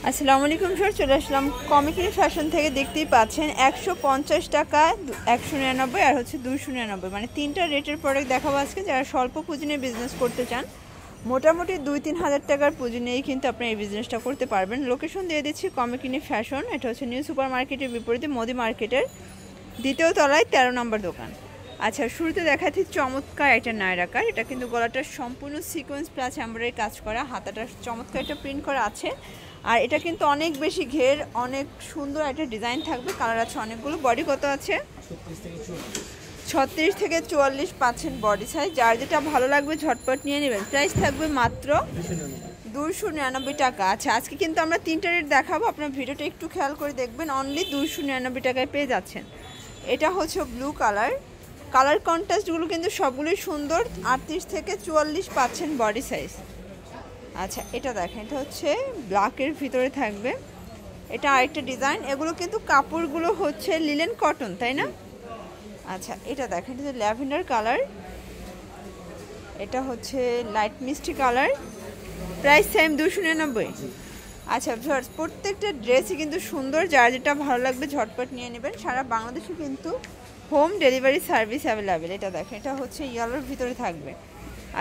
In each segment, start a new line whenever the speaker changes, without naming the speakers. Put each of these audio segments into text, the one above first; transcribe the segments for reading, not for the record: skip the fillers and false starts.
আসসালামু আলাইকুম স্যার, চলে আসলাম কমিকিনি ফ্যাশন থেকে। দেখতেই পাচ্ছেন 150 টাকা, 199 আর হচ্ছে 299, মানে তিনটা রেটের প্রোডাক্ট দেখাবো আজকে। যারা স্বল্প পুঁজি নিয়ে বিজনেস করতে চান, মোটামুটি 2-3 হাজার টাকার পুঁজি নিয়েই কিন্তু আপনি এই বিজনেসটা করতে পারবেন। লোকেশন দিয়ে দিচ্ছি কমিকিনি ফ্যাশন, এটা হচ্ছে নিউ সুপার মার্কেটের বিপরীতে মোদি মার্কেটের দ্বিতীয় তলায় 13 নম্বর দোকান। আচ্ছা, শুরুতে দেখাচ্ছি চমৎকার একটা নায়রাকার। এটা কিন্তু গলাটা সম্পূর্ণ সিকোয়েন্স প্লাস এমব্রয়ডারি কাজ করা, হাতাটা চমৎকার একটা প্রিন্ট করা আছে। আর এটা কিন্তু অনেক বেশি ঘের, অনেক সুন্দর একটা ডিজাইন থাকবে, কালার আছে অনেকগুলো। বডি কত আছে? 36 থেকে 44 পাচ্ছেন বডি সাইজ। যার যেটা ভালো লাগবে ঝটপট নিয়ে নেবেন। প্রাইস থাকবে মাত্র 299 টাকা। আচ্ছা, আজকে কিন্তু আমরা তিনটা রেট দেখাবো, আপনার ভিডিওটা একটু খেয়াল করে দেখবেন। অনলি 299 টাকায় পেয়ে যাচ্ছেন। এটা হচ্ছে ব্লু কালার, কালার কন্ট্রাস্টগুলো কিন্তু সবগুলোই সুন্দর। 38 থেকে 44 পাচ্ছেন বডি সাইজ। আচ্ছা, এটা দেখেন, এটা হচ্ছে ব্ল্যাকের ভিতরে থাকবে। এটা আরেকটা ডিজাইন। এগুলো কিন্তু কাপড়গুলো হচ্ছে লিলেন কটন, তাই না? আচ্ছা, এটা দেখেন, এটা ল্যাভেন্ডার কালার, এটা হচ্ছে লাইট মিষ্টি কালার। Price same 299। আচ্ছা ভিউয়ার্স, প্রত্যেকটা ড্রেসই কিন্তু সুন্দর। যার যেটা ভালো লাগবে ঝটপট নিয়ে নেবেন। সারা বাংলাদেশে কিন্তু হোম ডেলিভারি সার্ভিস অ্যাভেলেবেল। এটা দেখেন, এটা হচ্ছে ইয়েলোর ভিতরে থাকবে।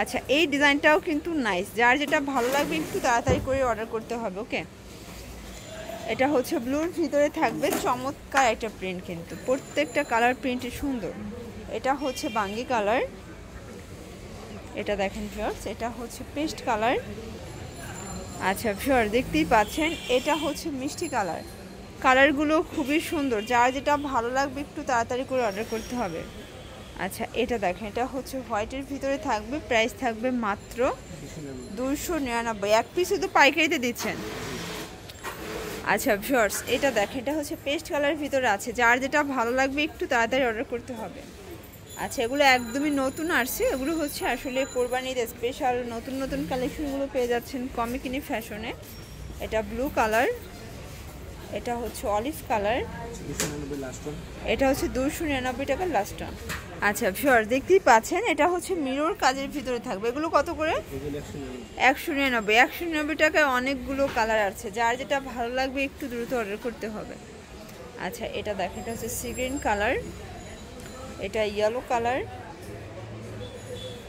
আচ্ছা, এই ডিজাইনটাও কিন্তু নাইস। যার যেটা ভালো লাগবে একটু তাড়াতাড়ি করে অর্ডার করতে হবে। ওকে, এটা হচ্ছে ব্লুর ভিতরে থাকবে, চমৎকার একটা প্রিন্ট, কিন্তু প্রত্যেকটা কালার প্রিন্টই সুন্দর। এটা হচ্ছে বাঙ্গি কালার, এটা দেখেন ভিউয়ার্স, এটা হচ্ছে পেস্ট কালার। আচ্ছা ভিউয়ার, দেখতেই পাচ্ছেন, এটা হচ্ছে মিষ্টি কালার। কালারগুলো খুবই সুন্দর। যার যেটা ভালো লাগবে একটু তাড়াতাড়ি করে অর্ডার করতে হবে। আচ্ছা, এটা দেখেন, এটা হচ্ছে হোয়াইটের ভিতরে থাকবে। প্রাইস থাকবে মাত্র 299। এক পিস শুধু পাইকারিতে দিচ্ছেন। আচ্ছা ভিউয়ার্স, এটা দেখেন, এটা হচ্ছে পেস্ট কালারের ভিতরে আছে। যার যেটা ভালো লাগবে একটু তাড়াতাড়ি অর্ডার করতে হবে। আচ্ছা, এগুলো একদমই নতুন আসছে। এগুলো হচ্ছে আসলে কোরবানির স্পেশাল নতুন নতুন কালেকশনগুলো পেয়ে যাচ্ছেন কমিকিনি ফ্যাশনে। এটা ব্লু কালার, এটা হচ্ছে অলিভ কালার, এটা হচ্ছে 299 টাকার লাস্ট টাইম। আচ্ছা ভিউয়ার, দেখতেই পাচ্ছেন, এটা হচ্ছে মিরর কাজের ভিতরে থাকবে। এগুলো কত করে? 199। 199 টাকায় অনেকগুলো কালার আছে। যার যেটা ভালো লাগবে একটু দ্রুত অর্ডার করতে হবে। আচ্ছা, এটা দেখেন, এটা হচ্ছে সি গ্রিন কালার, এটা ইয়েলো কালার,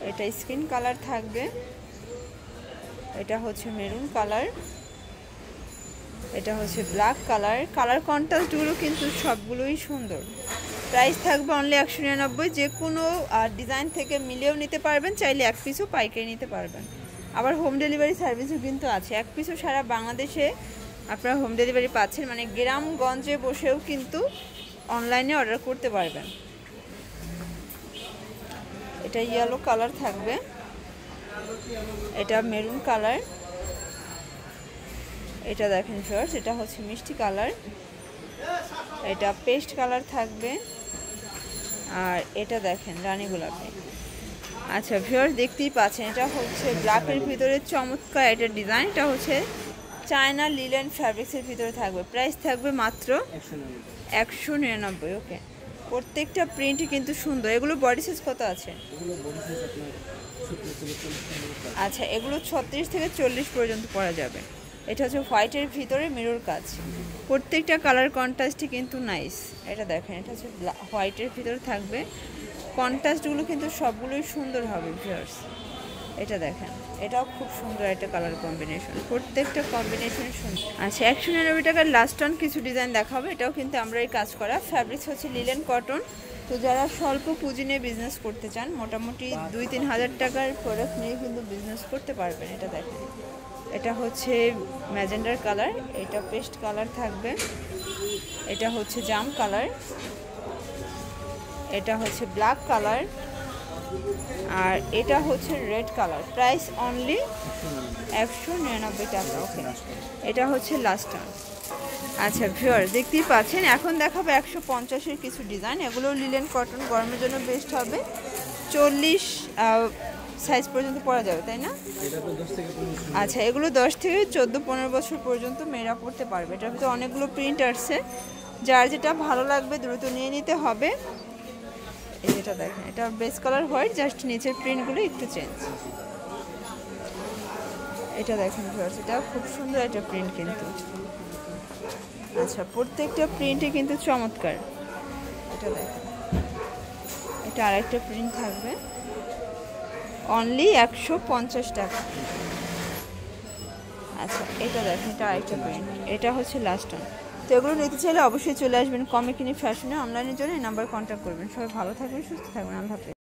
এটা স্কিন কালার থাকবে, এটা হচ্ছে মেরুন কালার, এটা হচ্ছে ব্ল্যাক কালার। কালার কন্ট্রাস্টগুলো কিন্তু সবগুলোই সুন্দর। প্রাইস থাকবে অনলি 199। যে কোনো ডিজাইন থেকে মিলিয়েও নিতে পারবেন, চাইলে এক পিসও পাইকারি নিতে পারবেন। আবার হোম ডেলিভারি সার্ভিসও কিন্তু আছে। এক পিসও সারা বাংলাদেশে আপনারা হোম ডেলিভারি পাচ্ছেন, মানে গ্রামগঞ্জে বসেও কিন্তু অনলাইনে অর্ডার করতে পারবেন। এটা ইয়েলো কালার থাকবে, এটা মেরুন কালার, এটা দেখেন ভিউয়ার্স, এটা হচ্ছে মিষ্টি কালার, এটা পেস্ট কালার থাকবে, আর এটা দেখেন রানী গোলাপি। আচ্ছা ভিউয়ার্স, দেখতেই পাচ্ছেন, এটা হচ্ছে ব্ল্যাকের ভিতরে চমৎকার এটা ডিজাইন। এটা হচ্ছে চায়না লিলেন ফ্যাব্রিক্সের ভিতরে থাকবে। প্রাইস থাকবে মাত্র 199। ওকে, প্রত্যেকটা প্রিন্টই কিন্তু সুন্দর। এগুলো বডি সাইজ কত আছে? আচ্ছা, এগুলো 36 থেকে 40 পর্যন্ত পরা যাবে। এটা হচ্ছে হোয়াইটের ভিতরে মিরর কাজ। প্রত্যেকটা কালার কন্ট্রাস্টই কিন্তু নাইস। এটা দেখেন, এটা হচ্ছে হোয়াইটের ভিতরে থাকবে। কন্ট্রাস্টগুলো কিন্তু সবগুলোই সুন্দর হবে ভিউয়ার্স। এটা দেখেন, এটাও খুব সুন্দর একটা কালার কম্বিনেশন। প্রত্যেকটা কম্বিনেশনই সুন্দর। আচ্ছা, 199 টাকার লাস্ট অন কিছু ডিজাইন দেখাবো। এটাও কিন্তু আমরাই কাজ করা। ফ্যাব্রিক্স হচ্ছে লিলেন কটন। তো যারা স্বল্প পুঁজি নিয়ে বিজনেস করতে চান, মোটামুটি 2-3 হাজার টাকার প্রোডাক্ট নিয়ে কিন্তু বিজনেস করতে পারবেন। এটা দেখেন, এটা হচ্ছে ম্যাজেন্ডার কালার, এটা পেস্ট কালার থাকবে, এটা হচ্ছে জাম কালার, এটা হচ্ছে ব্ল্যাক কালার, আর এটা হচ্ছে রেড কালার। প্রাইস অনলি 199 টাকা। ওকে, এটা হচ্ছে লাস্ট টাইম। আচ্ছা ভিউয়ার, দেখতেই পাচ্ছেন, এখন দেখাবো 150-এর কিছু ডিজাইন। এগুলো লিলেন কটন, গরমের জন্য বেস্ট হবে। 40 সাইজ পর্যন্ত পরা যাবে, তাই না? আচ্ছা, এগুলো 10 থেকে 14-15 বছর পর্যন্ত মেয়েরা পড়তে পারবে। এটার ভিতরে অনেকগুলো প্রিন্ট আসছে। যার যেটা ভালো লাগবে দ্রুত নিয়ে নিতে হবে। এই যেটা দেখেন, এটা বেস কালার হোয়াইট, জাস্ট নিচের প্রিন্টগুলো একটু চেঞ্জ। এটা দেখেন ভিউয়ার্স, এটা খুব সুন্দর একটা প্রিন্ট কিন্তু। আচ্ছা, প্রত্যেকটা প্রিন্টে কিন্তু চমৎকার। এটা দেখেন, এটা আরেকটা প্রিন্ট থাকবে, অনলি 150 টাকা। আচ্ছা, এটা দেখেন, এটা আরেকটা প্রিন্ট, এটা হচ্ছে লাস্ট ওয়ান। তো এগুলো নিতে চাইলে অবশ্যই চলে আসবেন কমে কিনে ফ্যাশনে অনলাইনের জন্য এই নাম্বার কন্ট্যাক্ট করবেন। সবাই ভালো থাকবেন, সুস্থ থাকবেন, আল্লাহ হাফেজ।